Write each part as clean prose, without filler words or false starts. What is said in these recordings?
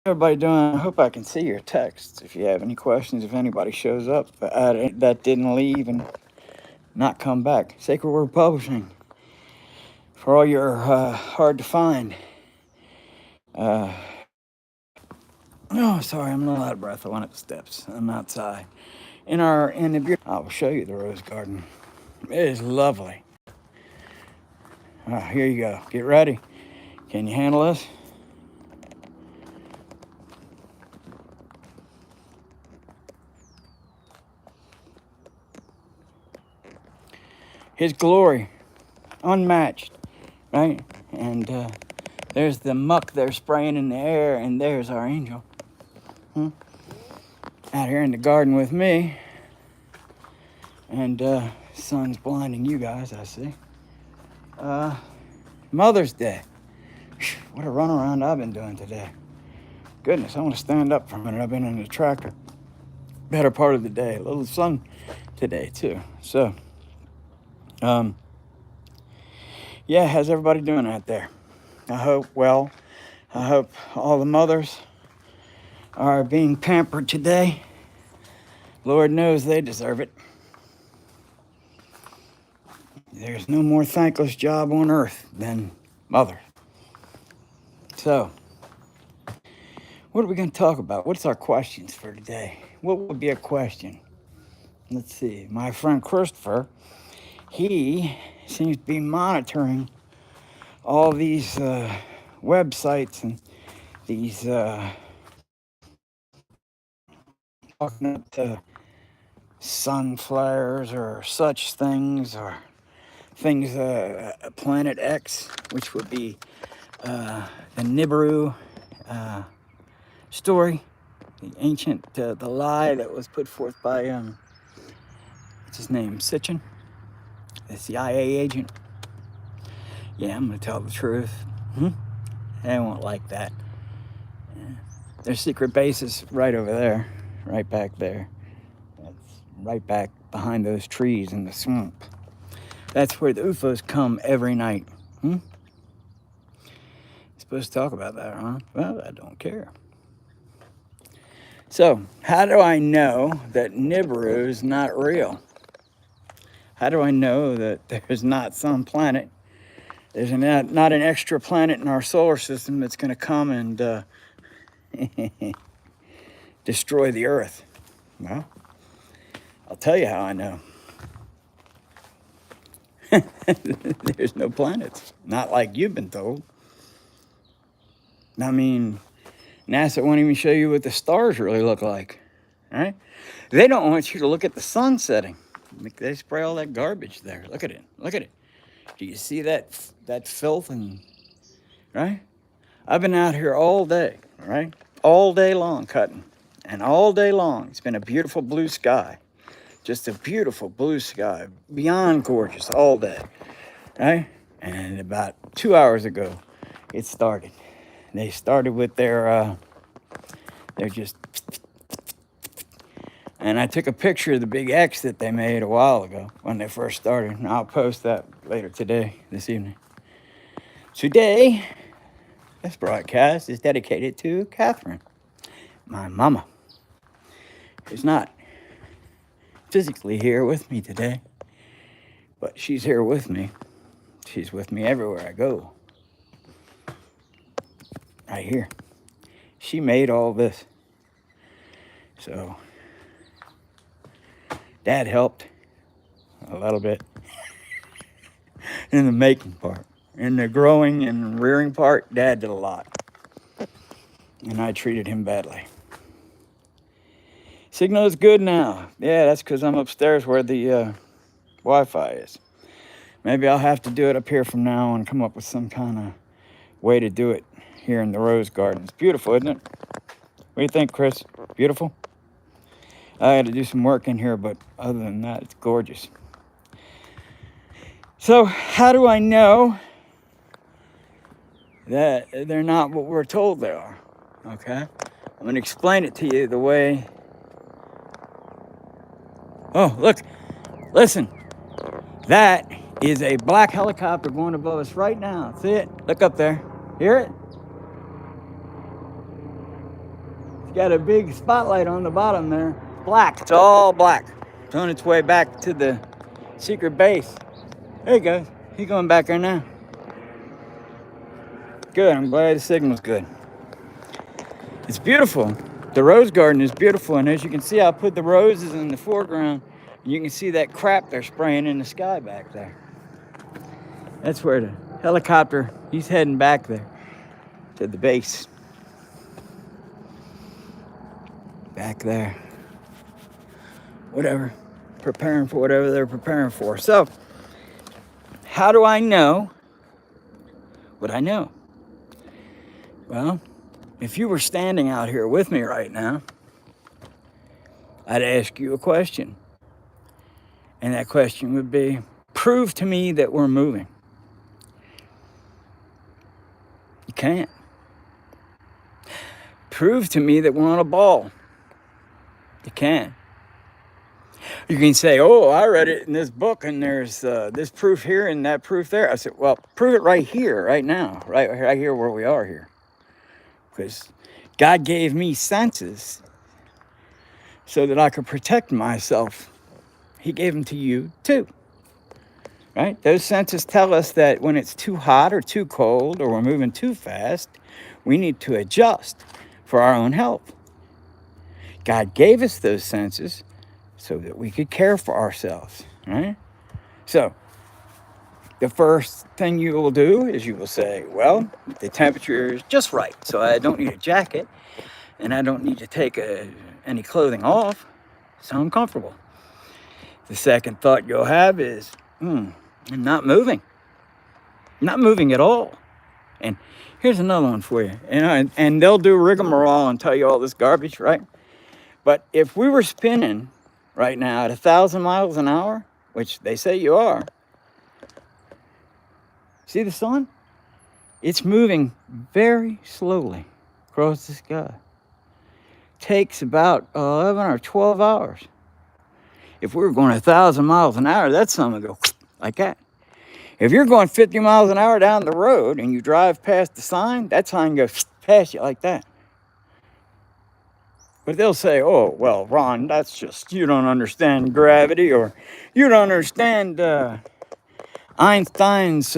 Everybody doing? I hope I can see your texts. If you have any questions, if anybody shows up that didn't leave and not come back. Sacred Word Publishing for all your hard to find. Uh, oh, sorry, I'm a little out of breath. I went up the steps. I'm outside. In the beautiful. I will show you the rose garden. It is lovely. Here you go. Get ready. Can you handle this? His glory, unmatched, right? And there's the muck they're spraying in the air, and there's our angel. Out here in the garden with me, and sun's blinding you guys, I see. Mother's Day. What a runaround I've been doing today. Goodness, I want to stand up for a minute. I've been in the tractor better part of the day. A little sun today too. So, yeah, how's everybody doing out there? I hope all the mothers are being pampered today. Lord knows they deserve it. There's no more thankless job on earth than mother. So, what are we going to talk about? What's our questions for today? What would be a question? Let's see. My friend Christopher, he seems to be monitoring all these websites and these talking up to sun flares or such things, or things, Planet X, which would be the Nibiru story, the ancient, the lie that was put forth by, what's his name, Sitchin, the CIA agent. Yeah, I'm going to tell the truth. They won't like that. Yeah. Their secret base is right over there, right back there. That's right back behind those trees in the swamp. That's where the UFOs come every night. Supposed to talk about that, huh? Well, I don't care. So, how do I know that Nibiru is not real? How do I know that there's not some planet, there's not an extra planet in our solar system that's going to come and destroy the Earth? Well, I'll tell you how I know. There's no planets. Not like you've been told. I mean, NASA won't even show you what the stars really look like, right? They don't want you to look at the sun setting. They spray all that garbage there. Look at it. Look at it. Do you see that filth and right? I've been out here all day, right? All day long cutting. And all day long, it's been a beautiful blue sky. Just a beautiful blue sky. Beyond gorgeous all day, right? And about 2 hours ago, it started. They started with they're just, and I took a picture of the big X that they made a while ago when they first started. And I'll post that later today, this evening. Today, this broadcast is dedicated to Catherine, my mama, who's not physically here with me today, but she's here with me. She's with me everywhere I go. Right here. She made all this. So, Dad helped a little bit in the making part. In the growing and rearing part, Dad did a lot. And I treated him badly. Signal is good now. Yeah, that's because I'm upstairs where the Wi-Fi is. Maybe I'll have to do it up here from now on, come up with some kind of way to do it here in the rose garden. It's beautiful, isn't it? What do you think, Chris? Beautiful? I had to do some work in here, but other than that, it's gorgeous. So, how do I know that they're not what we're told they are? Okay? I'm going to explain it to you the way... Oh, look. Listen. That is a black helicopter going above us right now. See it? Look up there. Hear it? got a big spotlight on the bottom there. Black. It's all black. It's on its way back to the secret base. There he goes. He's going back there now. Good. I'm glad the signal's good. It's beautiful. The rose garden is beautiful. And as you can see, I put the roses in the foreground. You can see that crap they're spraying in the sky back there. That's where the helicopter, he's heading back there to the base. Back there. Whatever. Preparing for whatever they're preparing for. So, how do I know what I know? Well, if you were standing out here with me right now, I'd ask you a question. And that question would be, prove to me that we're moving. You can't. Prove to me that we're on a ball. You can't. You can say, oh, I read it in this book and there's this proof here and that proof there. I said, well, prove it right here, right now, right here where we are here. Because God gave me senses so that I could protect myself. He gave them to you too, right? Those senses tell us that when it's too hot or too cold or we're moving too fast, we need to adjust for our own health. God gave us those senses so that we could care for ourselves, right? So the first thing you will do is you will say, well, the temperature is just right, so I don't need a jacket and I don't need to take any clothing off, so I'm comfortable. The second thought you'll have is, I'm not moving. Not moving at all. And here's another one for you. And they'll do rigmarole and tell you all this garbage, right? But if we were spinning right now at 1,000 miles an hour, which they say you are, see the sun? It's moving very slowly across the sky. Takes about 11 or 12 hours. If we were going 1,000 miles an hour, that sun would go like that. If you're going 50 miles an hour down the road and you drive past the sign, that sign goes past you like that. But they'll say, oh, well, Ron, that's just, you don't understand gravity, or you don't understand Einstein's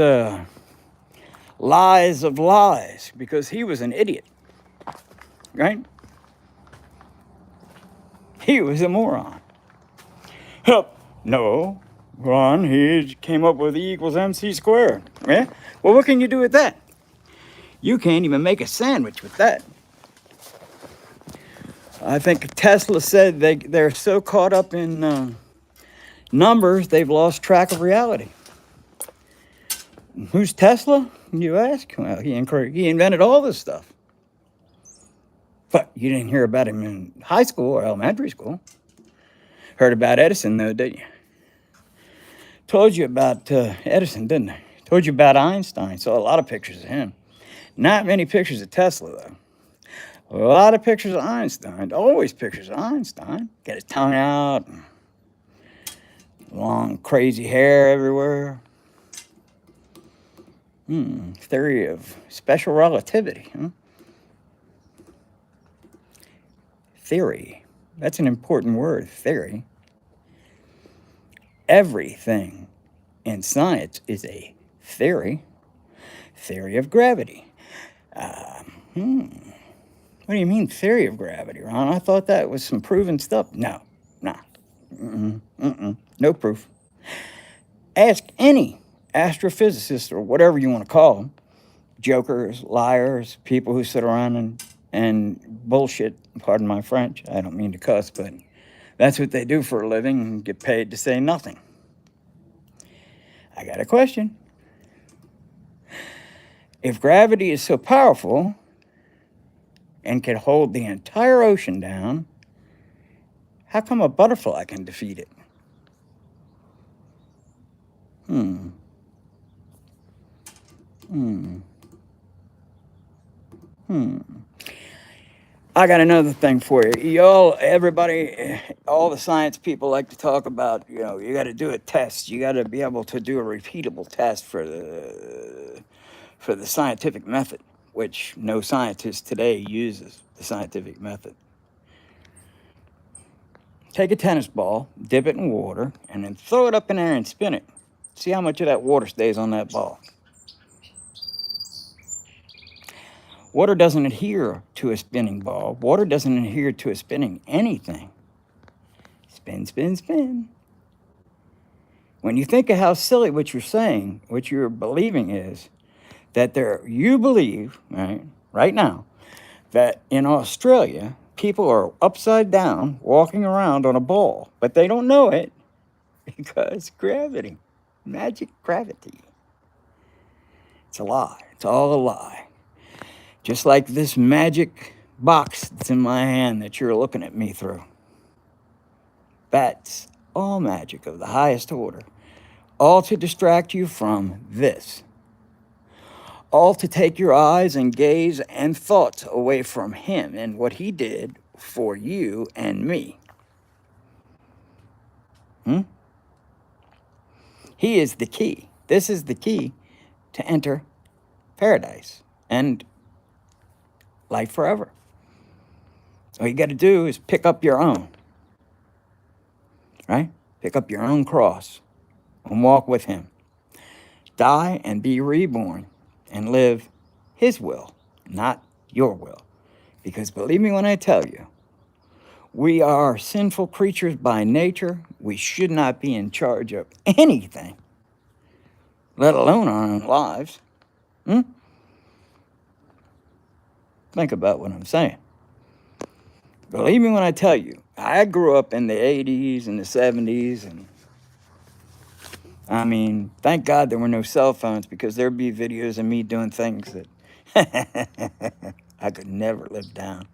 lies of lies, because he was an idiot, right? He was a moron. No, Ron, he came up with E equals MC squared. Yeah? Well, what can you do with that? You can't even make a sandwich with that. I think Tesla said they're so caught up in numbers, they've lost track of reality. Who's Tesla, you ask? Well, he invented all this stuff. But you didn't hear about him in high school or elementary school. Heard about Edison, though, didn't you? Told you about Edison, didn't I? Told you about Einstein. Saw a lot of pictures of him. Not many pictures of Tesla, though. A lot of pictures of Einstein. Always pictures of Einstein. Got his tongue out. Long, crazy hair everywhere. Theory of special relativity. Huh? Theory. That's an important word, theory. Everything in science is a theory. Theory of gravity. What do you mean, theory of gravity, Ron? I thought that was some proven stuff. No. No proof. Ask any astrophysicist or whatever you want to call them. Jokers, liars, people who sit around and bullshit. Pardon my French. I don't mean to cuss, but that's what they do for a living and get paid to say nothing. I got a question. If gravity is so powerful and can hold the entire ocean down, how come a butterfly can defeat it? I got another thing for you. Everybody, all the science people like to talk about, you got to do a test. You got to be able to do a repeatable test for the scientific method, which no scientist today uses the scientific method. Take a tennis ball, dip it in water, and then throw it up in there and spin it. See how much of that water stays on that ball. Water doesn't adhere to a spinning ball. Water doesn't adhere to a spinning anything. Spin, spin, spin. When you think of how silly what you're saying, what you're believing is, that you believe, right now, that in Australia, people are upside down walking around on a ball, but they don't know it because gravity, magic gravity. It's a lie. It's all a lie. Just like this magic box that's in my hand that you're looking at me through. That's all magic of the highest order. All to distract you from this. All to take your eyes and gaze and thoughts away from him and what he did for you and me. He is the key. This is the key to enter paradise and life forever. All you got to do is pick up your own, right? Pick up your own cross and walk with him. Die and be reborn and live his will, not your will. Because believe me when I tell you, we are sinful creatures by nature. We should not be in charge of anything, let alone our own lives. Think about what I'm saying. Believe me when I tell you, I grew up in the 80s and the 70s, and I mean, thank God there were no cell phones, because there'd be videos of me doing things that I could never live down.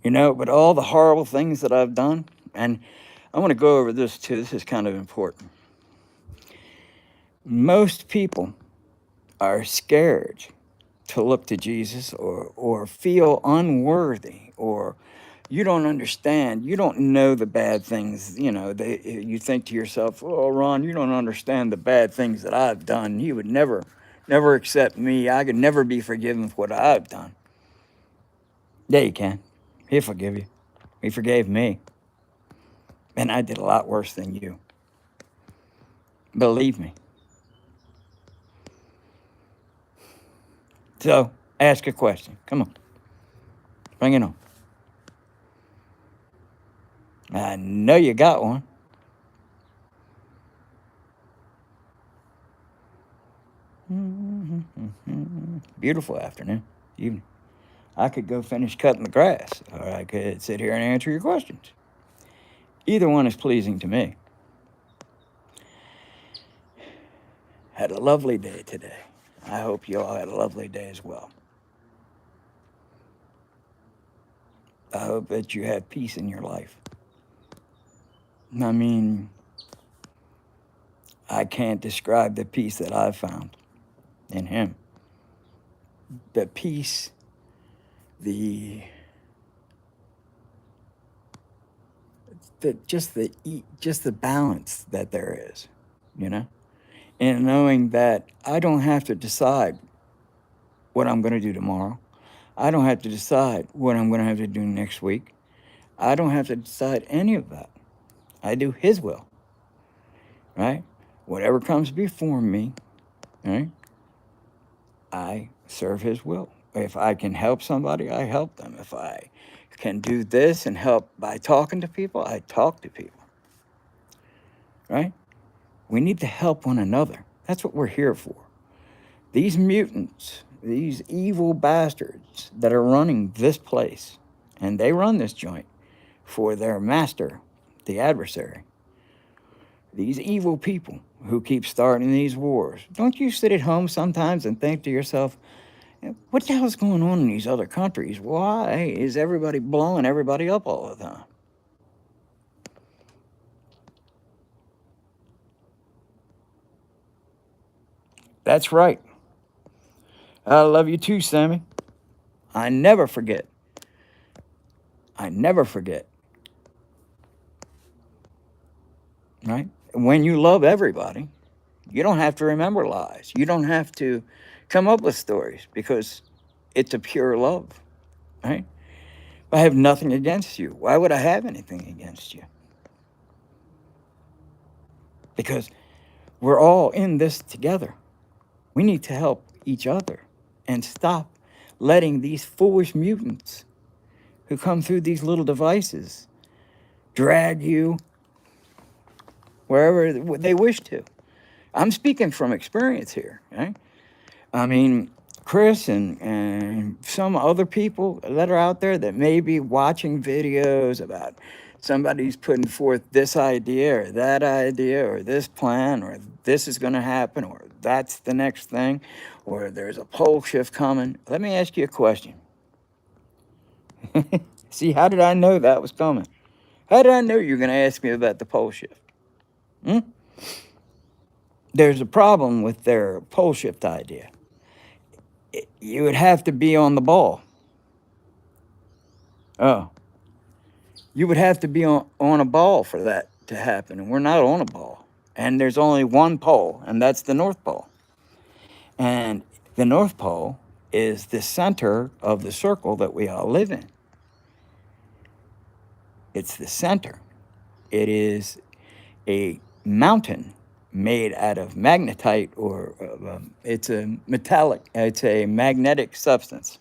You know, but all the horrible things that I've done, and I want to go over this too, this is kind of important. Most people are scared to look to Jesus, or feel unworthy, or you don't understand, you don't know the bad things, you think to yourself, oh, Ron, you don't understand the bad things that I've done. You would never accept me. I could never be forgiven for what I've done. Yeah, you can. He'll forgive you. He forgave me. And I did a lot worse than you. Believe me. So, ask a question. Come on. Bring it on. I know you got one. Beautiful afternoon, evening. I could go finish cutting the grass, or I could sit here and answer your questions. Either one is pleasing to me. Had a lovely day today. I hope you all had a lovely day as well. I hope that you have peace in your life. I mean, I can't describe the peace that I've found in him. The peace, just the balance that there is, and knowing that I don't have to decide what I'm going to do tomorrow. I don't have to decide what I'm going to have to do next week. I don't have to decide any of that. I do his will, right? Whatever comes before me, right? I serve his will. If I can help somebody, I help them. If I can do this and help by talking to people, I talk to people, right? We need to help one another. That's what we're here for. These mutants, these evil bastards that are running this place, and they run this joint for their master, the adversary. These evil people who keep starting these wars. Don't you sit at home sometimes and think to yourself, what the hell's going on in these other countries? Why is everybody blowing everybody up all the time? That's right. I love you too, Sammy. I never forget. I never forget. Right? When you love everybody, you don't have to remember lies. You don't have to come up with stories, because it's a pure love, right? I have nothing against you. Why would I have anything against you? Because we're all in this together. We need to help each other and stop letting these foolish mutants who come through these little devices drag you wherever they wish to. I'm speaking from experience here. Right? I mean, Chris and some other people that are out there that may be watching videos about somebody's putting forth this idea or that idea or this plan or this is going to happen or that's the next thing or there's a pole shift coming. Let me ask you a question. See, how did I know that was coming? How did I know you were going to ask me about the pole shift? Hmm? There's a problem with their pole shift idea. You would have to be on the ball. Oh, you would have to be on a ball for that to happen. And we're not on a ball. And there's only one pole, and that's the North Pole. And the North Pole is the center of the circle that we all live in. It's the center. It is a mountain made out of magnetite, or it's a metallic, it's a magnetic substance.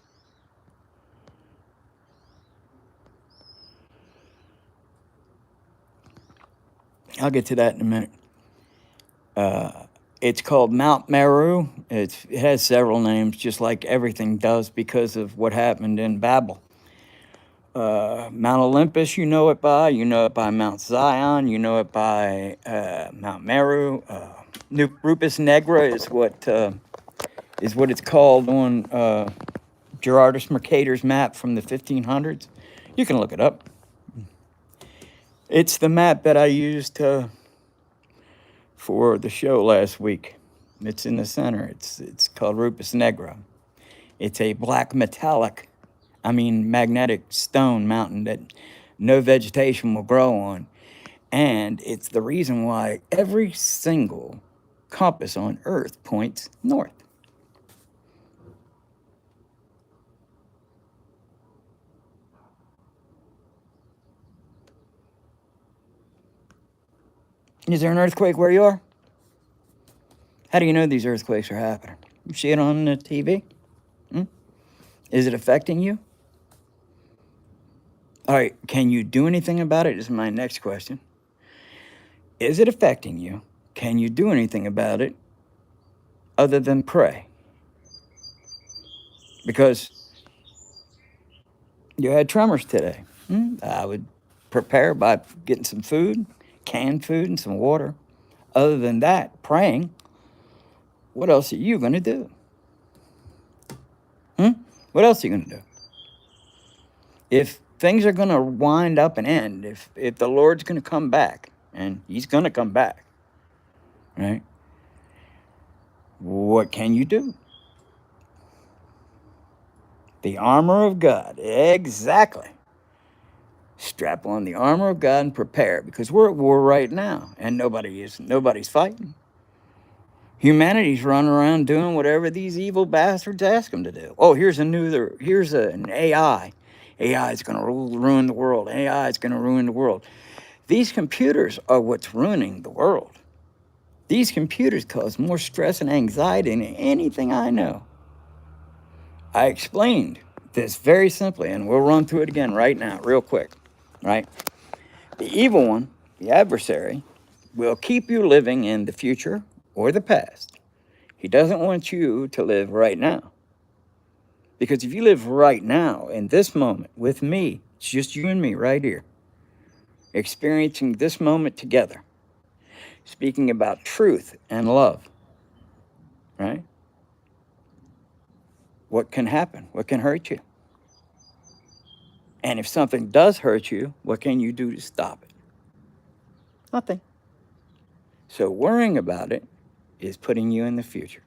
I'll get to that in a minute. It's called Mount Meru. It has several names, just like everything does because of what happened in Babel. Mount Olympus, you know it by. You know it by Mount Zion. You know it by Mount Meru. Rupus Negra is what it's called on Gerardus Mercator's map from the 1500s. You can look it up. It's the map that I used for the show last week. It's in the center. It's called Rupus Negra. It's a black magnetic stone mountain that no vegetation will grow on. And it's the reason why every single compass on Earth points north. Is there an earthquake where you are? How do you know these earthquakes are happening? You see it on the TV? Is it affecting you? All right, can you do anything about it? Is my next question. Is it affecting you? Can you do anything about it other than pray? Because you had tremors today. I would prepare by getting some food, canned food, and some water. Other than that, praying, what else are you going to do? What else are you going to do? If things are going to wind up and end, if the Lord's going to come back, and he's going to come back, right? What can you do? The armor of God. Exactly. Strap on the armor of God and prepare, because we're at war right now, and nobody's fighting. Humanity's running around doing whatever these evil bastards ask them to do. Oh, here's an AI. AI is going to ruin the world. AI is going to ruin the world. These computers are what's ruining the world. These computers cause more stress and anxiety than anything I know. I explained this very simply, and we'll run through it again right now, real quick, right? The evil one, the adversary, will keep you living in the future or the past. He doesn't want you to live right now. Because if you live right now, in this moment, with me, it's just you and me right here, experiencing this moment together, speaking about truth and love, right? What can happen? What can hurt you? And if something does hurt you, what can you do to stop it? Nothing. So worrying about it is putting you in the future.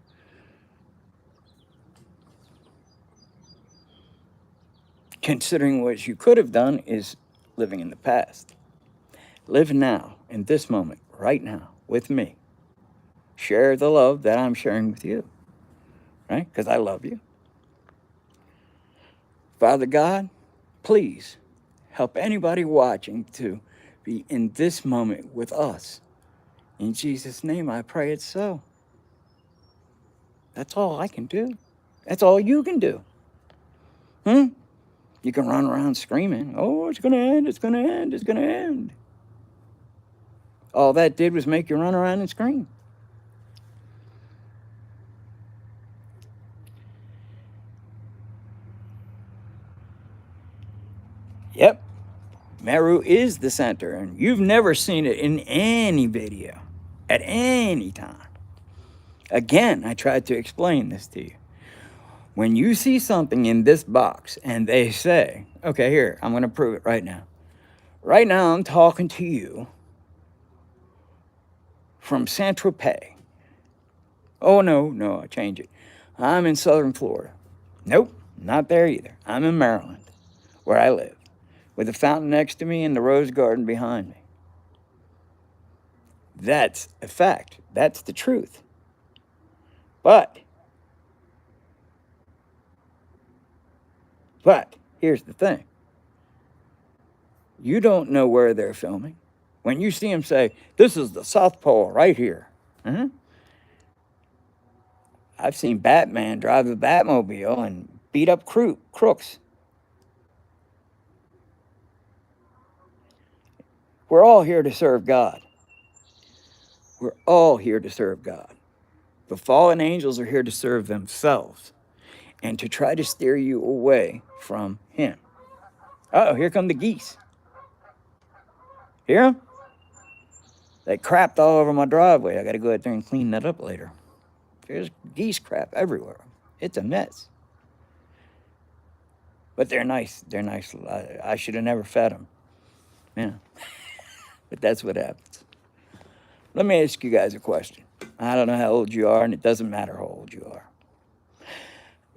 Considering what you could have done is living in the past. Live now, in this moment, right now, with me. Share the love that I'm sharing with you, right? Because I love you. Father God, please help anybody watching to be in this moment with us. In Jesus' name, I pray it's so. That's all I can do. That's all you can do. You can run around screaming, oh, it's going to end, it's going to end, it's going to end. All that did was make you run around and scream. Yep, Meru is the center, and you've never seen it in any video at any time. Again, I tried to explain this to you. When you see something in this box and they say, okay, here, I'm going to prove it right now. Right now, I'm talking to you from Saint-Tropez. Oh, no, I change it. I'm in southern Florida. Nope, not there either. I'm in Maryland, where I live, with the fountain next to me and the rose garden behind me. That's a fact. That's the truth. But here's the thing. You don't know where they're filming. When you see them say, this is the South Pole right here. I've seen Batman drive the Batmobile and beat up crooks. We're all here to serve God. We're all here to serve God. The fallen angels are here to serve themselves and to try to steer you away from Him. Uh-oh, here come the geese. Hear them? They crapped all over my driveway. I got to go out there and clean that up later. There's geese crap everywhere. It's a mess. But they're nice. They're nice. I should have never fed them. Yeah. But that's what happens. Let me ask you guys a question. I don't know how old you are, and it doesn't matter how old you are.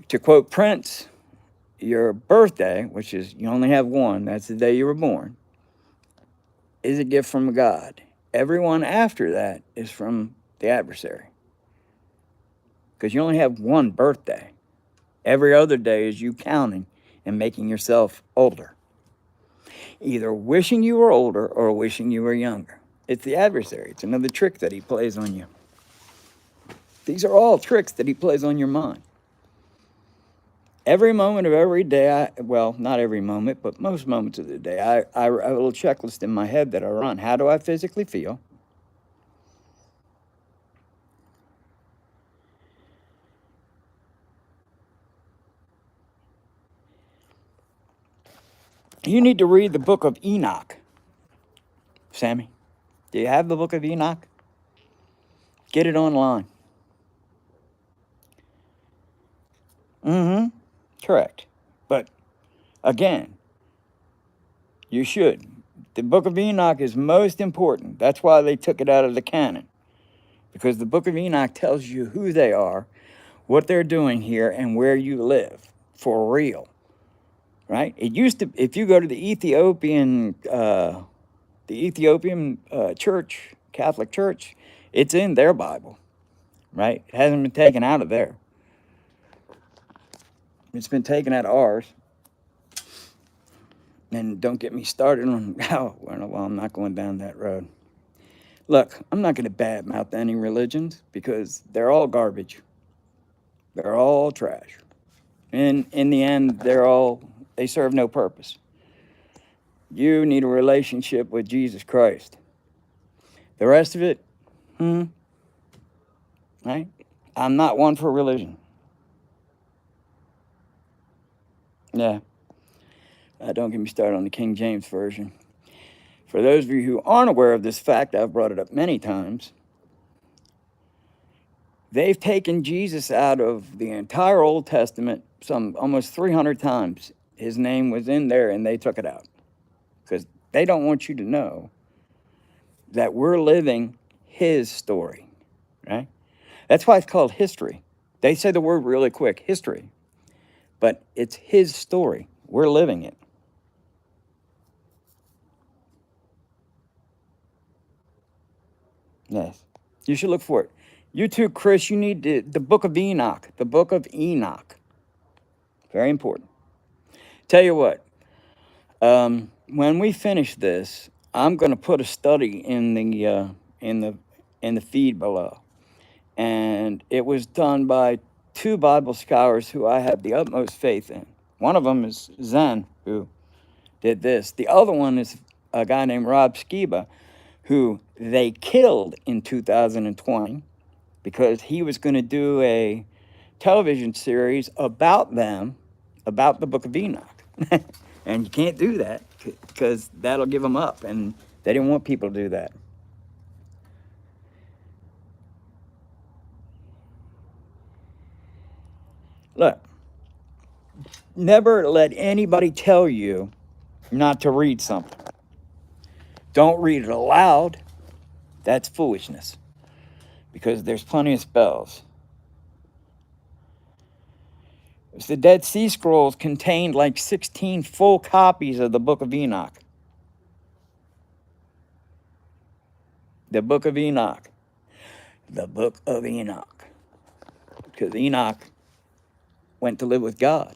To quote Prince, your birthday, which is you only have one, that's the day you were born, is a gift from God. Everyone after that is from the adversary. Because you only have one birthday. Every other day is you counting and making yourself older. Either wishing you were older or wishing you were younger. It's the adversary. It's another trick that he plays on you. These are all tricks that he plays on your mind. Every moment of every day, well, not every moment, but most moments of the day, I have a little checklist in my head that I run. How do I physically feel? You need to read the book of Enoch. Sammy, do you have the book of Enoch? Get it online. Correct. But again, you should. The book of Enoch is most important. That's why they took it out of the canon. Because the book of Enoch tells you who they are, what they're doing here, and where you live for real. Right? It used to, if you go to the Ethiopian church, Catholic church, it's in their Bible. Right? It hasn't been taken out of there. It's been taken out of ours. And don't get me started on, well, I'm not going down that road. Look, I'm not going to badmouth any religions because they're all garbage. They're all trash. And in the end, they serve no purpose. You need a relationship with Jesus Christ. The rest of it, right? I'm not one for religion. Yeah. Don't get me started on the King James Version. For those of you who aren't aware of this fact, I've brought it up many times. They've taken Jesus out of the entire Old Testament some almost 300 times. His name was in there and they took it out. Because they don't want you to know that we're living his story, right? That's why it's called history. They say the word really quick, history. But it's his story. We're living it. Yes. You should look for it. You too, Chris, you need the book of Enoch. The book of Enoch. Very important. Tell you what, When we finish this, I'm going to put a study in the feed below, and it was done by two Bible scholars who I have the utmost faith in. One of them is Zen, who did this. The other one is a guy named Rob Skiba, who they killed in 2020 because he was going to do a television series about them, about the Book of Enoch. And you can't do that because that'll give them up, and they didn't want people to do that. Look, never let anybody tell you not to read something. Don't read it aloud. That's foolishness, because there's plenty of spells. The Dead Sea Scrolls contained like 16 full copies of the Book of Enoch. The Book of Enoch. The Book of Enoch. Because Enoch went to live with God.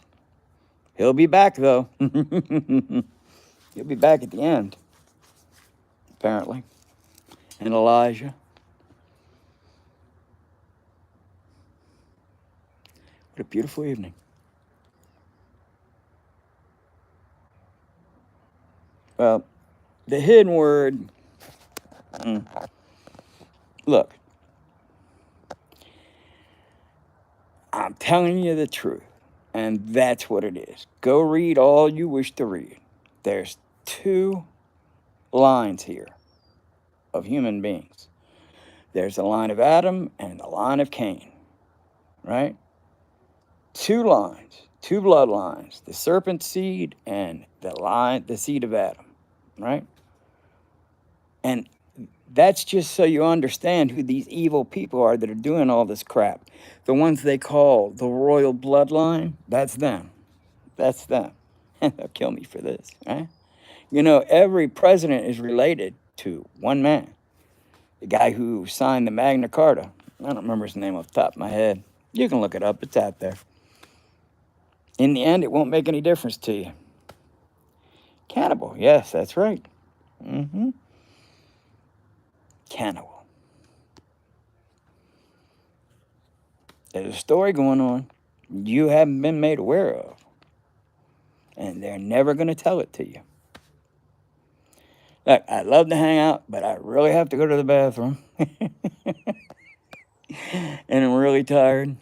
He'll be back, though. He'll be back at the end, apparently. And Elijah. What a beautiful evening. Well, the hidden word, look, I'm telling you the truth, and that's what it is. Go read all you wish to read. There's two lines here of human beings. There's the line of Adam and the line of Cain, right? Two lines, two bloodlines, the serpent seed and the seed of Adam, right? And that's just so you understand who these evil people are that are doing all this crap. The ones they call the royal bloodline, that's them. That's them. They'll kill me for this, right? You know, every president is related to one man. The guy who signed the Magna Carta. I don't remember his name off the top of my head. You can look it up. It's out there. In the end, it won't make any difference to you. Cannibal. Yes, that's right. Cannibal. There's a story going on you haven't been made aware of. And they're never going to tell it to you. Look, I'd love to hang out, but I really have to go to the bathroom. And I'm really tired.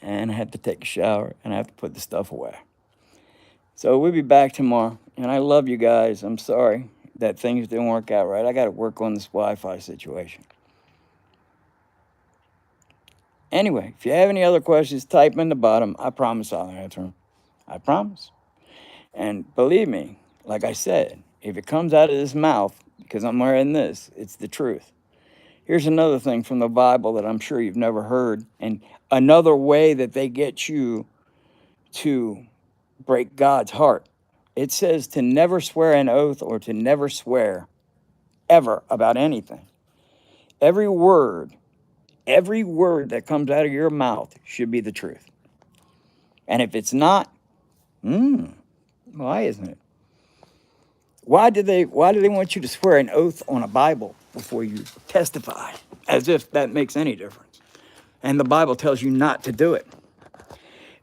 And I have to take a shower. And I have to put the stuff away. So we'll be back tomorrow. And I love you guys. I'm sorry that things didn't work out right. I got to work on this Wi-Fi situation. Anyway, if you have any other questions, type them in the bottom. I promise I'll answer them. I promise. And believe me, like I said, if it comes out of this mouth, because I'm wearing this, it's the truth. Here's another thing from the Bible that I'm sure you've never heard, and another way that they get you to break God's heart. It says to never swear an oath or to never swear ever about anything. Every word that comes out of your mouth should be the truth. And if it's not, why isn't it? Why do they want you to swear an oath on a Bible before you testify? As if that makes any difference. And the Bible tells you not to do it.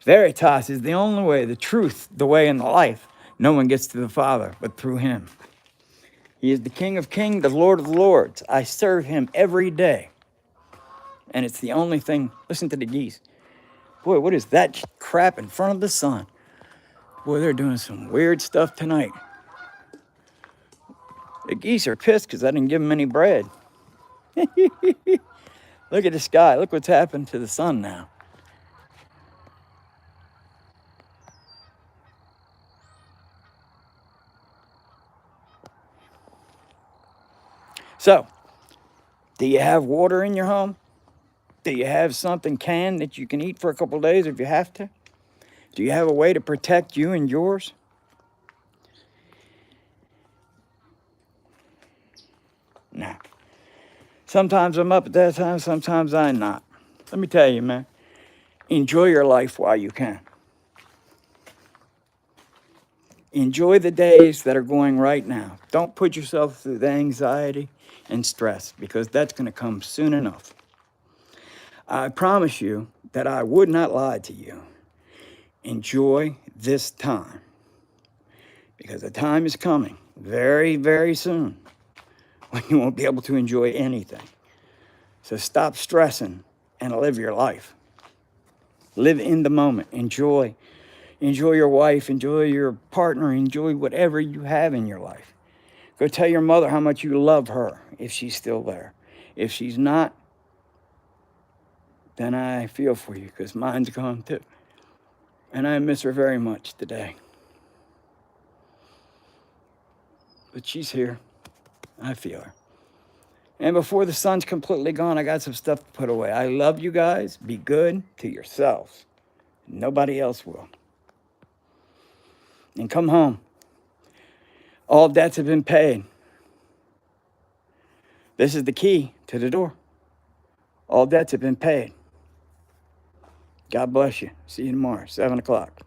Veritas is the only way, the truth, the way, and the life. No one gets to the Father but through him. He is the King of kings, the Lord of lords. I serve him every day. And it's the only thing. Listen to the geese. Boy, what is that crap in front of the sun? Boy, they're doing some weird stuff tonight. The geese are pissed because I didn't give them any bread. Look at the sky. Look what's happened to the sun now. So, do you have water in your home? Do you have something canned that you can eat for a couple of days if you have to? Do you have a way to protect you and yours? No. Sometimes I'm up at that time, sometimes I'm not. Let me tell you, man, enjoy your life while you can. Enjoy the days that are going right now. Don't put yourself through the anxiety and stress, because that's going to come soon enough. I promise you that I would not lie to you. Enjoy this time, because the time is coming very, very soon when you won't be able to enjoy anything. So stop stressing and live your life. Live in the moment. Enjoy your wife, enjoy your partner, enjoy whatever you have in your life. Go tell your mother how much you love her if she's still there. If she's not, then I feel for you, because mine's gone too. And I miss her very much today. But she's here. I feel her. And before the sun's completely gone, I got some stuff to put away. I love you guys. Be good to yourselves. Nobody else will. And come home. All debts have been paid. This is the key to the door. All debts have been paid. God bless you. See you tomorrow, 7 o'clock.